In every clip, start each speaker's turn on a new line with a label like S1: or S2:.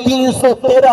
S1: 313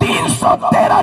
S1: 313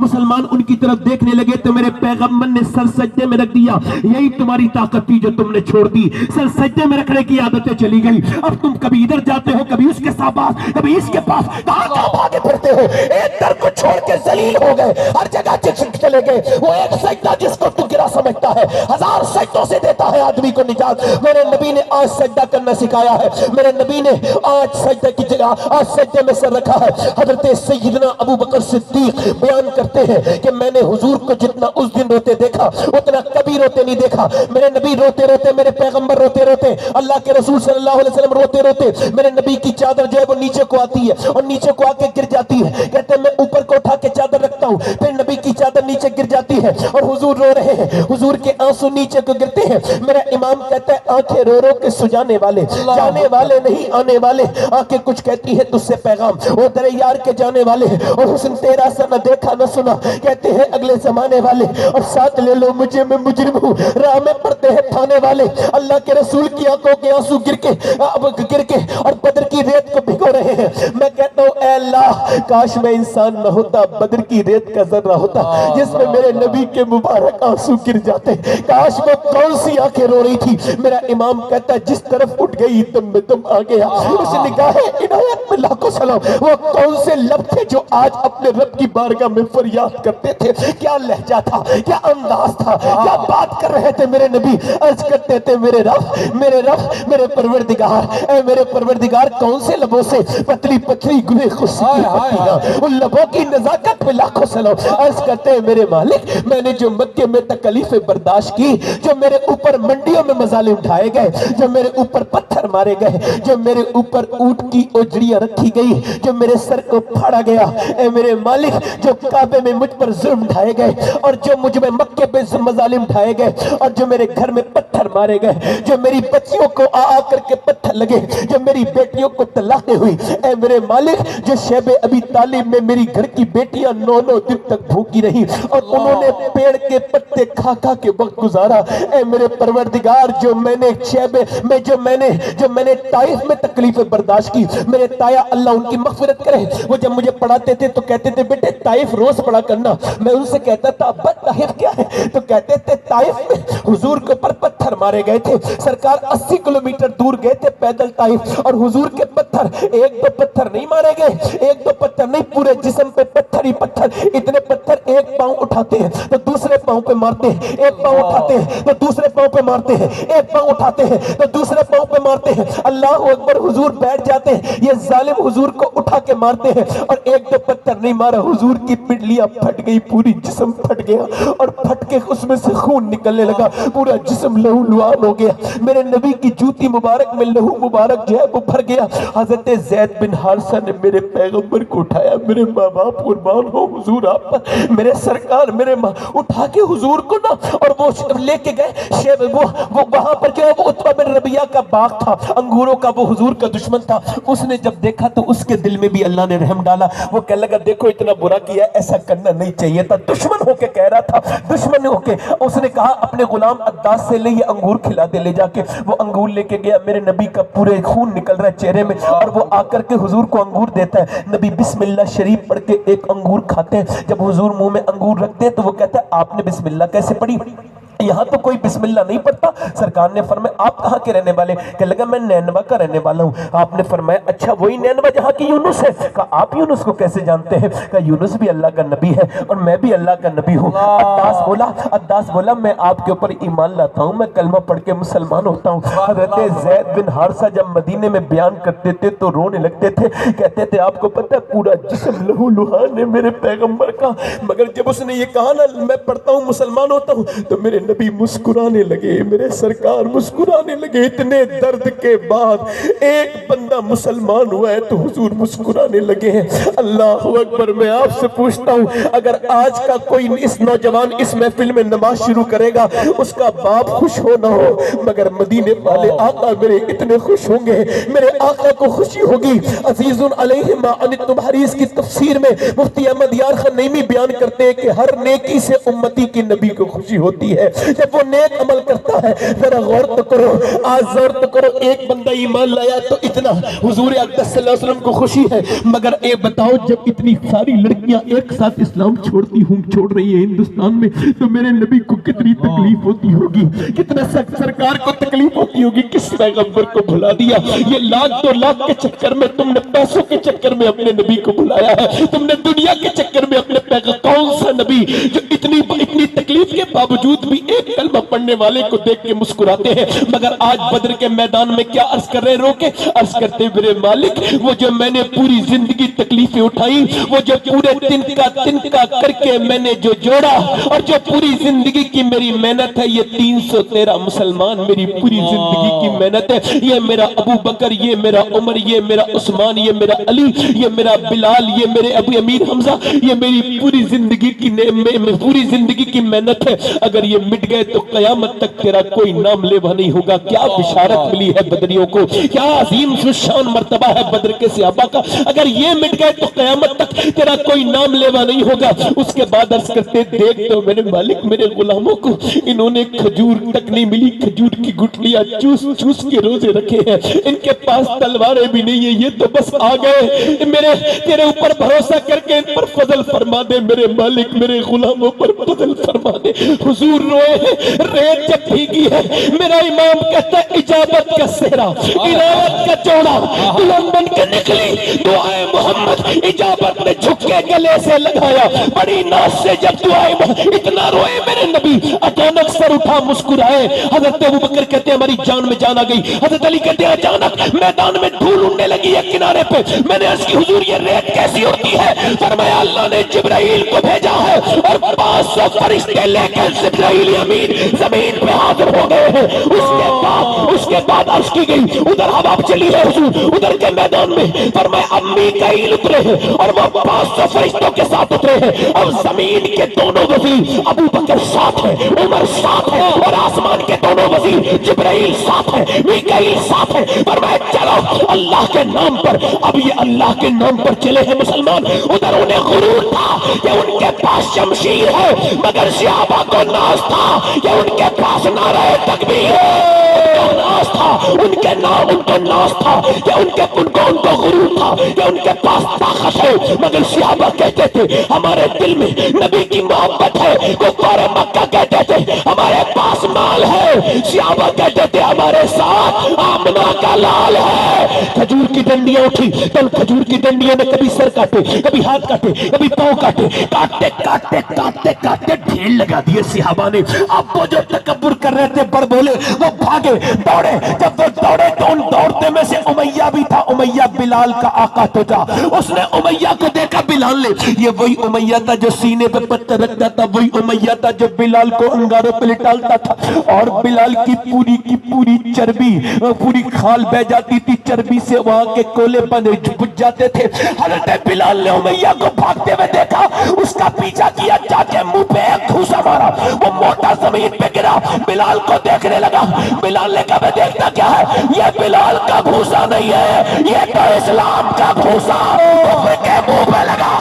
S1: مسلمان ان کی طرف دیکھنے لگے تو میرے پیغمبر نے سر سجدے میں رکھ دیا. یہی تمہاری طاقت تھی جو تم نے چھوڑ دی، سر سجدے میں رکھنے کی عادتیں چلی گئی. اب تم کبھی ادھر جاتے ہو، کبھی اس کے پاس، کبھی اس کے پاس، کہاں بھاگے پھرتے ہو؟ ایک در کو چھوڑ کے ذلیل ہو گئے، ہر جگہ چلے گئے. وہ ایک سجدہ جس کو تو گرا سمجھتا ہے 1000 سجدوں سے دیتا ہے آدمی کو نجات. میرے نبی نے آج سجدہ کرنا سکھایا ہے. میرے نبی نے آج سجدہ کی جگہ آج سجدے میں سر رکھا ہے. حضرت سیدنا ابو بکر صدیق بیان کرتے ہیں کہ میں نے حضور کو جتنا اس دن روتے دیکھا اتنا کبھی روتے نہیں دیکھا. میرے نبی روتے روتے، میرے پیغمبر روتے روتے، اللہ کے رسول صلی اللہ علیہ وسلم روتے روتے، میرے نبی کی چادر جو ہے وہ نیچے کو آتی ہے اور نیچے کو آ کے گر جاتی ہے. کہتے ہیں میں اوپر کو اٹھا کے چادر رکھتا ہوں، پھر نبی کی چادر نیچے گر جاتی ہے اور حضور رو رہے ہیں، حضور کے آنسو نیچے کو گرتے ہیں. میرا امام کہتا ہے آنکھیں رو رو کے سجانے والے، جانے والے نہیں آنے والے. آنکھیں کچھ کہتی ہے تجھ سے پیغام، وہ تیرے یار کے جانے والے اور حسن تیرا سا نہ دیکھا نہ سنا. کہتے ہیں اگلے زمانے والے، اور ساتھ لے لو مجھے، میں مجرم ہوں، راہ میں پڑتے ہیں تھانے والے. اللہ کے رسول کی آنکھوں کے آنسو گر کے اور بدر کی ریت کو بھگو رہے ہیں. میں کہتا ہوں اے اللہ کاش میں انسان نہ ہوتا، بدر کی ریت کا ذرہ ہوتا جس میں میرے نبی کے مبارک آنسو گر جاتے. کاش وہ کون سی آنکھیں رو رہی تھی. میرا امام کہتا ہے جس طرف اٹھ گئی دم میں دم آ گیا. اس نگاہ عنایت میں لاکھوں سلام. وہ کون سے لب تھے جو آج اپنے رب کی بارگاہ میں فریاد کرتے تھے؟ کیا لہجہ تھا، کیا انداز تھا، کیا بات کر رہے تھے میرے نبی. عرض کرتے تھے میرے رب، میرے رب، میرے پروردگار، اے میرے پروردگار کون سے لبوں سے پتلی پتلی گلے خوشی کی پتیاں، ان لبوں کی نزاکت پہ لاکھوں سلام. عرض کرتے ہیں میرے مالک میں نے جو مکے میں تکلیفیں برداشت کی، جو میرے اوپر منڈیوں میں مظالم اٹھائے گئے، جو میرے اوپر پتھر مارے گئے، جو میرے اوپر اونٹ کی اجڑیاں رکھی گئی، جو میرے سر کو پھاڑا گیا، اے میرے مالک جو کعبے میں مجھ پر ظلم ڈھائے گئے اور جو مجھ میں مکے پہ مظالم ڈھائے گئے اور جو میرے گھر میں پتھر مارے گئے، جو میری بچیوں کو آ کر کے پتھر لگے، جو میری بیٹیوں کو طلاقیں ہوئی، اے میرے مالک جو شیب ابی طالب میں میری گھر کی بیٹیاں 9 دن تک بھوکی رہی اور انہوں نے پیڑ کے پتے کھا کھا کے وقت گزارا. اے میرے پروردگار جو میں نے جو میں نے طائف میں تکلیفیں برداشت کی، میرے تایا اللہ ان کی مغفرت کرے، وہ جب مجھے پڑھاتے تھے تو کہتے تھے بیٹے طائف روز پڑھا کرنا. میں ان سے کہتا تھا ابا طائف کیا ہے؟ تو کہتے تھے طائف میں حضور کے اوپر پتھر مارے گئے تھے، سرکار 80 کلومیٹر دور گئے تھے پیدل طائف اور حضور کے پتھر ایک دو پتھر نہیں مارے گئے، ایک دو پتھر نہیں، پورے جسم پہ پتھر ہی پتھر. اتنے پتھر ایک پاؤں اٹھاتے ہیں تو دوسرے پاؤں پہ مارتے ہیں، ایک پاؤں اٹھاتے ہیں تو دوسرے پاؤں پہ مارتے ہیں، ایک پاؤں اٹھاتے ہیں تو دوسرے پاؤں پہ مارتے ہیں. اللہ اکبر. حضور بیٹھ جاتے ہیں، یہ ظالم حضور کو اٹھا کے مارتے ہیں اور ایک دو پتھر نہیں مارا، حضور کی پنڈلیاں پھٹ گئی، پوری جسم پھٹ گیا اور پھٹ کے اس میں سے خون نکلنے لگا، پورا جسم لہو لعاب ہو گیا. میرے نبی کی جوتی مبارک میں لہو مبارک جو ہے وہ بھر گیا. حضرت زید بن حارثہ نے میرے پیغمبر کو اٹھایا، میرے ماں باپ قربان ہو حضور آپ پر، میرے سرکار میرے ماں اٹھا کے حضور کو نا اور وہ لے کے گئے وہ وہاں پر جو ہے وہ عتبہ بن ربیعہ کا باغ تھا انگوروں کا، وہ حضور کا دشمن تھا. اس نے جب دیکھا تو اس کے دل میں بھی اللہ نے رحم ڈالا. وہ کہنے لگا دیکھو اتنا برا کیا، ایسا کرنا نہیں چاہیے تھا. دشمن ہو کے کہہ رہا تھا، دشمن ہو کے. اس نے کہا اپنے غلام عداس سے لے یہ انگور کھلا دے، لے جا کے. وہ انگور لے کے گیا، میرے نبی کا پورے خون نکل رہا ہے چہرے میں اور وہ آ کر کے حضور کو انگور دیتا ہے. نبی بسم اللہ شریف پڑھ کے ایک انگور کھاتے ہیں. جب حضور منہ میں انگور رکھتے ہیں تو وہ کہتا ہے آپ نے بسم اللہ کیسے پڑھی؟ یہاں تو کوئی بسم اللہ نہیں پڑھتا. سرکار نے فرمایا آپ کہاں کے رہنے والے؟ کہنے لگا میں نینوا کا رہنے والا ہوں. آپ نے فرمایا اچھا وہی نینوا جہاں کی یونس ہے؟ کہا آپ یونس کو کیسے جانتے ہیں؟ کہا یونس بھی اللہ کا نبی ہے اور میں بھی اللہ کا نبی ہوں. عداس بولا میں آپ کے اوپر ایمان لاتا ہوں، میں کلمہ پڑھ کے مسلمان ہوتا ہوں. حضرت زید بن حارثہ جب مدینے میں بیان کرتے تھے تو رونے لگتے تھے، کہتے تھے آپ کو پتہ ہے پورا جسم لہو لہان ہے میرے پیغمبر کا. مگر جب اس نے یہ کہا نا میں پڑھتا ہوں مسلمان ہوتا ہوں تو میرے نبی مسکرانے لگے، میرے سرکار مسکرانے لگے. اتنے درد کے بعد ایک بندہ مسلمان ہوا ہے تو حضور مسکرانے لگے ہیں. اللہ اکبر. میں آپ سے پوچھتا ہوں اگر آج کا کوئی اس نوجوان اس محفل میں نماز شروع کرے گا اس کا باپ خوش ہو نہ ہو، مگر مدینے والے آقا میرے اتنے خوش ہوں گے، میرے آقا کو خوشی ہوگی. عزیز علیہ ما عنتم حریص کی تفسیر میں مفتی احمد یار خان نعیمی بیان کرتے ہیں کہ ہر نیکی سے امتی کی نبی کو خوشی ہوتی ہے. جب وہ نیک عمل کرتا ہے ذرا غور تو کرو، آج غور تو کرو، ایک بندہ ایمان لایا تو اتنا حضور اقدس صلی اللہ علیہ وسلم کو خوشی ہے، مگر اے بتاؤ جب اتنی ساری لڑکیاں ایک ساتھ اسلام چھوڑ رہی ہیں ہندوستان میں، تو میرے نبی کو کتنی تکلیف ہوتی ہوگی، کتنا سخت سرکار کو تکلیف ہوتی ہوگی، کس پیغمبر کو بھلا دیا؟ یہ لاکھ دو لاکھ کے چکر میں تم نے پیسوں کے چکر میں اپنے نبی کو بلایا ہے، تم نے دنیا کے چکر میں اپنے کون سا نبی جو اتنی تکلیف کے باوجود بھی ایک کلمہ پڑھنے والے کو دیکھ کے مسکراتے ہیں؟ مگر آج بدر کے میدان میں کیا عرض کر رہے روکے؟ عرض کرتے میرے مالک وہ جو میں نے پوری زندگی تکلیفیں اٹھائی، وہ جو پورے تنکا کر کے میں نے جو جوڑا، اور جو پوری زندگی کی میری محنت ہے، یہ 313 مسلمان میری پوری زندگی کی محنت ہے، یہ میرا ابو بکر، یہ میرا عمر، یہ میرا عثمان، یہ میرا علی، یہ میرا بلال، یہ میرے ابو امیر حمزہ، یہ میری پوری زندگی کی محنت ہے، اگر یہ مٹ گئے تو قیامت تک تیرا کوئی نام لیوا نہیں ہوگا۔ کیا بشارت ملی ہے بدریوں کو، کیا عظیم شان مرتبہ ہے بدر کے صحابہ کا، اگر یہ مٹ گئے تو قیامت تک تیرا کوئی نام لیوا نہیں ہوگا۔ اس کے بعد عرض کرتے دیکھ تو میرے مالک میرے غلاموں کو انہوں نے کھجور تک نہیں ملی، کھجور کی گٹلیاں چوس کے روزے رکھے ہیں، ان کے پاس تلواریں بھی نہیں ہیں، یہ تو بس آ گئے، میرے تیرے اوپر بھروسہ کر کے ان پر فضل فرما دے میرے مالک، میرے غلاموں پر فضل فرما دے۔ حضور روئے ہیں، ریت جب بھیگی ہے، میرا امام کہتا ہے اجابت کا صحرا، عنایت کا چوڑا، دلہن بن کے نکلی دعائے محمد، اجابت نے جھک کے گلے سے لگایا، بڑی ناز سے جب دعائے محمد، اتنا روئے میرے نبی، اچانک سر اٹھا مسکرائے۔ حضرت ابو بکر کہتے ہیں ہماری جان میں جان آ گئی، حضرت علی کہتے ہیں اچانک میدان میں دھول اڑنے لگی ہے کنارے پہ، میں نے عرض کی حضور یہ ریت کیسی ہوتی ہے؟ فرمایا اللہ نے جبرائیل کو بھیجا ہے اور 500 فرشتے لے کر جبرائیل امین زمین پہ حاضر ہو گئے ہیں۔ اس کے بعد عرض کی گئی ادھر ہوا چلی ہے حضور، ادھر کے میدان میں، فرمایا اب میکائیل اترے ہیں اور وہ 500 فرشتوں کے ساتھ اترے ہیں، اب زمین کے دونوں وزیر ابو بکر ساتھ ہے، عمر ساتھ ہے، اور آسمان کے دونوں وزیر جبرائیل ساتھ ہے، میکائیل ساتھ ہے، فرمایا چلو اللہ کے نام پر، اب یہ اللہ کے نام پر چلے ہیں مسلمان۔ ادھر انہیں غرور تھا کہ ان کے پاس شمشیر ہے، مگر صحابہ کو ناز تھا کہ ان کے پاس نعرہ تکبیر ہے، ناز تھا ان کے نام، ان کو ناز تھا کہ ان کو غرور تھا کہ ان کے پاس طاقت ہے، مگر صحابہ کہتے تھے ہمارے دل میں نبی کی محبت ہے، کفار مکہ کہتے تھے ہمارے پاس مال ہے، صحابہ کہتے تھے ہمارے ساتھ آمنہ کا لال ہے۔ کھجور کی ڈنڈیاں اٹھی، تل کھجور کی ڈنڈیوں نے کبھی سر کاٹے، کبھی ہاتھ کاٹے، کبھی پاؤں کاٹے، کاٹتے ڈھیر لگا دیے صحابہ نے۔ اب وہ جو تکبر کر رہے تھے بڑھ بولے، وہ بھاگے دوڑے، جب وہ دوڑے تو ان دوڑتے میں سے امیہ بھی تھا، امیہ بلال کا آقا تو تھا، اس نے امیہ کو دیکھا بلال نے، یہ وہی امیہ تھا جو سینے پہ پتھر رکھتا تھا، وہی امیہ تھا جو بلال کو انگاروں پہ لٹالتا تھا، اور بلال کی پوری چربی، پوری کھال بہ جاتی تھی، چربی سے وہاں کے کولے بن بجھ جاتے تھے۔ حضرت بلال نے امیہ کو بھاگتے ہوئے دیکھا، اس کا پیچھا کیا، جا کے منہ پہ ایک گھوسا مارا، وہ موٹا زمین پہ گرا، بلال کو دیکھنے لگا، بلال نے کہا میں دیکھتا کیا ہے؟ یہ بلال کا گھوسا نہیں ہے، یہ تو اسلام کا گھوسا، کفر کے منہ پہ لگا،